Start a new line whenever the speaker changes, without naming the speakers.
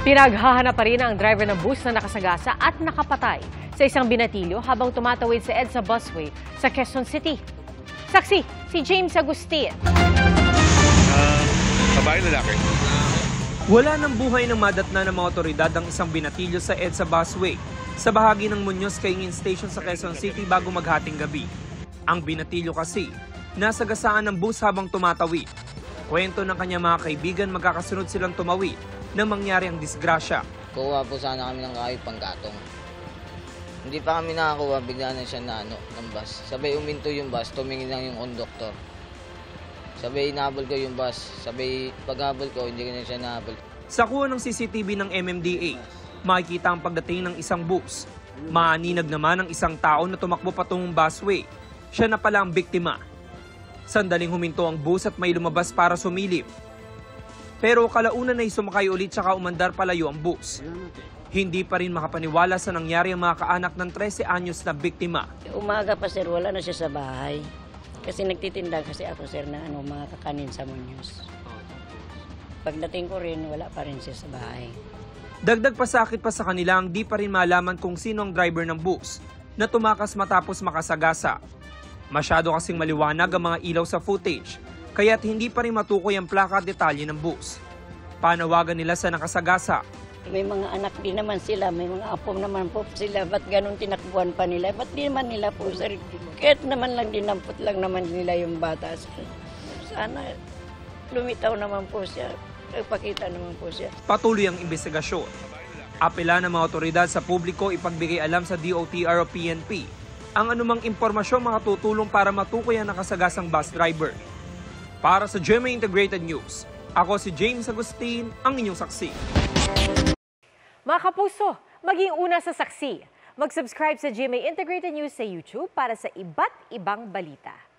Pinaghahanap pa rin ang driver ng bus na nakasagasa at nakapatay sa isang binatilyo habang tumatawid sa EDSA busway sa Quezon City. Saksi, si James Agustin.
Babae, lalaki.
Wala ng buhay ng madatna ng mga otoridad ang isang binatilyo sa EDSA busway sa bahagi ng Muñoz Caingin Station sa Quezon City bago maghating gabi. Ang binatilyo kasi, nasagasaan ng bus habang tumatawid. Kwento ng kanyang mga kaibigan, magkakasunod silang tumawid nang mangyari ang disgrasya.
Kuha po sana kami ng kahoy panggatong. Hindi pa kami nakakuha, bigla na siya na ng bus. Sabay uminto yung bus, tumingin lang yung conductor. Sabay inahabol ko yung bus. Sabay paghabol ko, hindi ko na siya nahabol.
Sa kuha ng CCTV ng MMDA, makikita ang pagdating ng isang bus. Maaninag naman ang isang tao na tumakbo patungong busway. Siya na pala ang biktima. Sandaling huminto ang bus at may lumabas para sumilip. Pero kalaunan ay sumakay ulit saka umandar palayo ang bus. Hindi pa rin makapaniwala sa nangyari ang mga kaanak ng 13 anyos na biktima.
Umaga pa sir, wala na siya sa bahay. Kasi nagtitinda kasi ako sir na mga kakanin sa Muñoz. Pagdating ko rin, wala pa rin siya sa bahay.
Dagdag pasakit pa sa kanila ang di pa rin malaman kung sino ang driver ng bus na tumakas matapos makasagasa. Masyado kasing maliwanag ang mga ilaw sa footage, kaya't hindi pa rin matukoy ang plaka at detalye ng bus. Panawagan nila sa nakasagasa.
May mga anak din naman sila, may mga apo naman po sila. Ba't ganun tinakbuhan pa nila? Ba't di naman nila po sir? Kahit naman lang dinampot lang naman nila yung bata. Sana lumitaw naman po siya. Nagpakita naman po siya.
Patuloy ang investigasyon. Apela ng mga otoridad sa publiko ipagbigay alam sa DOTR o PNP ang anumang impormasyon makatutulong para matukoy ang nakasagasang bus driver. Para sa GMA Integrated News, ako si James Agustin, ang inyong saksi.
Mga kapuso, maging una sa saksi. Mag-subscribe sa GMA Integrated News sa YouTube para sa iba't ibang balita.